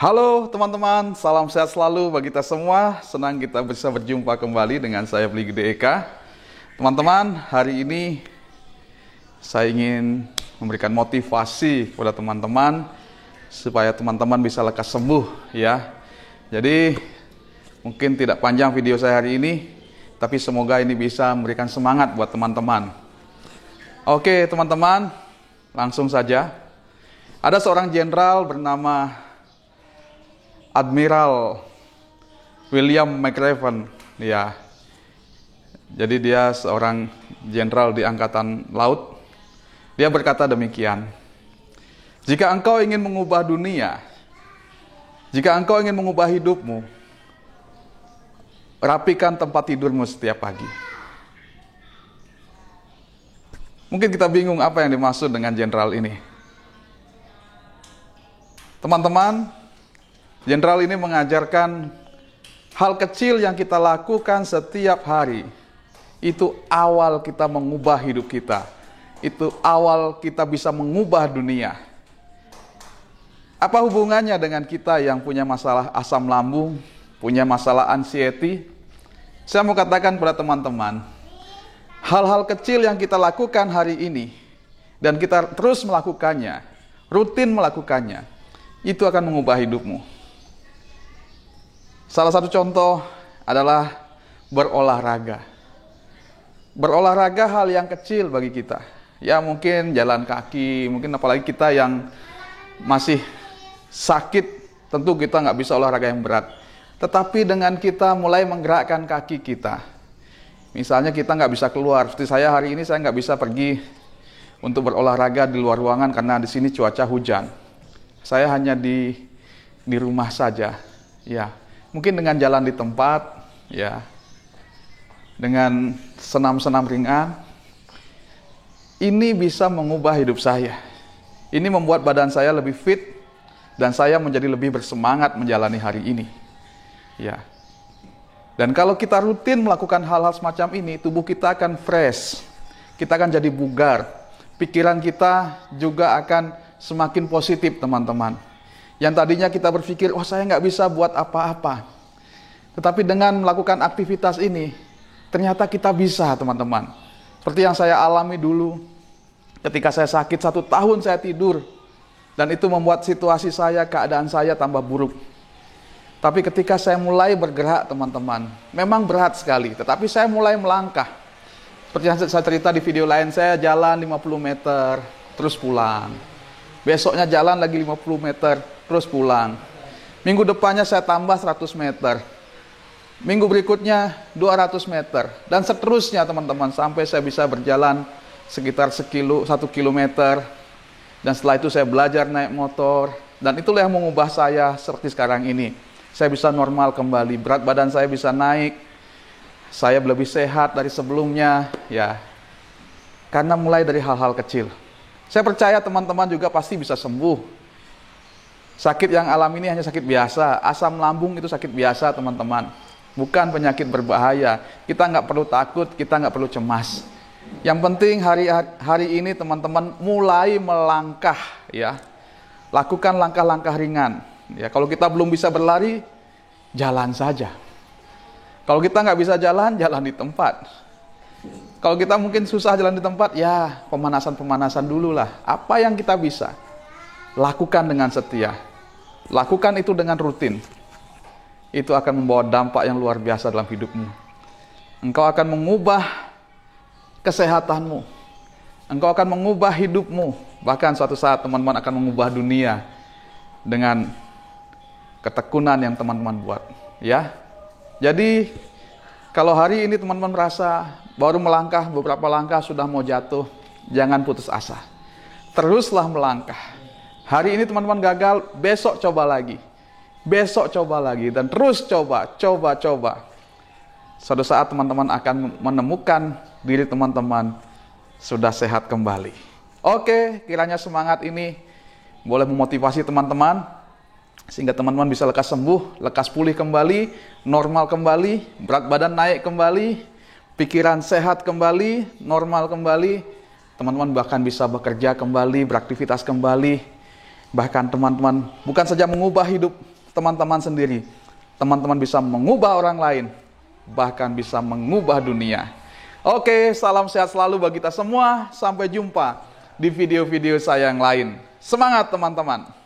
Halo teman-teman, salam sehat selalu bagi kita semua. Senang kita bisa berjumpa kembali dengan saya Bli Gede Eka. Teman-teman, hari ini saya ingin memberikan motivasi kepada teman-teman supaya teman-teman bisa lekas sembuh ya. Jadi mungkin tidak panjang video saya hari ini, tapi semoga ini bisa memberikan semangat buat teman-teman. Oke teman-teman, langsung saja. Ada seorang jenderal bernama Admiral William McRaven, ya. Jadi dia seorang jenderal di angkatan laut. Dia berkata demikian: jika engkau ingin mengubah dunia, jika engkau ingin mengubah hidupmu, rapikan tempat tidurmu setiap pagi. Mungkin kita bingung apa yang dimaksud dengan jenderal ini. Teman-teman, jenderal ini mengajarkan hal kecil yang kita lakukan setiap hari. Itu awal kita mengubah hidup kita. Itu awal kita bisa mengubah dunia. Apa hubungannya dengan kita yang punya masalah asam lambung, punya masalah anxiety? Saya mau katakan kepada teman-teman, hal-hal kecil yang kita lakukan hari ini, dan kita terus melakukannya, rutin melakukannya, itu akan mengubah hidupmu. Salah satu contoh adalah berolahraga. Berolahraga hal yang kecil bagi kita. Ya mungkin jalan kaki, mungkin apalagi kita yang masih sakit, tentu kita nggak bisa olahraga yang berat. Tetapi dengan kita mulai menggerakkan kaki kita. Misalnya kita nggak bisa keluar, seperti saya hari ini saya nggak bisa pergi untuk berolahraga di luar ruangan karena di sini cuaca hujan. Saya hanya di rumah saja, ya. Mungkin dengan jalan di tempat, ya, dengan senam-senam ringan, ini bisa mengubah hidup saya. Ini membuat badan saya lebih fit, dan saya menjadi lebih bersemangat menjalani hari ini. Ya. Dan kalau kita rutin melakukan hal-hal semacam ini, tubuh kita akan fresh, kita akan jadi bugar, pikiran kita juga akan semakin positif, teman-teman. Yang tadinya kita berpikir, oh saya nggak bisa buat apa-apa. Tetapi dengan melakukan aktivitas ini, ternyata kita bisa, teman-teman. Seperti yang saya alami dulu, ketika saya sakit 1 tahun saya tidur. Dan itu membuat situasi saya, keadaan saya tambah buruk. Tapi ketika saya mulai bergerak, teman-teman, memang berat sekali. Tetapi saya mulai melangkah. Seperti yang saya cerita di video lain, saya jalan 50 meter, terus pulang. Besoknya jalan lagi 50 meter, terus pulang. Minggu depannya saya tambah 100 meter. Minggu berikutnya 200 meter. Dan seterusnya teman-teman, sampai saya bisa berjalan sekitar 1 kilometer. Dan setelah itu saya belajar naik motor. Dan itulah yang mengubah saya seperti sekarang ini. Saya bisa normal kembali, berat badan saya bisa naik. Saya lebih sehat dari sebelumnya, ya. Karena mulai dari hal-hal kecil. Saya percaya teman-teman juga pasti bisa sembuh. Sakit yang alami ini hanya sakit biasa. Asam lambung itu sakit biasa, teman-teman. Bukan penyakit berbahaya. Kita nggak perlu takut, kita nggak perlu cemas. Yang penting hari ini teman-teman mulai melangkah, ya. Lakukan langkah-langkah ringan. Ya, kalau kita belum bisa berlari, jalan saja. Kalau kita nggak bisa jalan, jalan di tempat. Kalau kita mungkin susah jalan di tempat, ya pemanasan-pemanasan dulu lah. Apa yang kita bisa, lakukan dengan setia. Lakukan itu dengan rutin. Itu akan membawa dampak yang luar biasa dalam hidupmu. Engkau akan mengubah kesehatanmu. Engkau akan mengubah hidupmu. Bahkan suatu saat teman-teman akan mengubah dunia dengan ketekunan yang teman-teman buat. Ya. Jadi kalau hari ini teman-teman merasa baru melangkah, beberapa langkah sudah mau jatuh, jangan putus asa. Teruslah melangkah. Hari ini teman-teman gagal, besok coba lagi. Besok coba lagi, dan terus coba. Suatu saat teman-teman akan menemukan diri teman-teman sudah sehat kembali. Oke, kiranya semangat ini boleh memotivasi teman-teman, sehingga teman-teman bisa lekas sembuh, lekas pulih kembali, normal kembali, berat badan naik kembali, pikiran sehat kembali, normal kembali. Teman-teman bahkan bisa bekerja kembali, beraktivitas kembali. Bahkan teman-teman bukan saja mengubah hidup teman-teman sendiri, teman-teman bisa mengubah orang lain, bahkan bisa mengubah dunia. Oke, salam sehat selalu bagi kita semua. Sampai jumpa di video-video saya yang lain. Semangat teman-teman!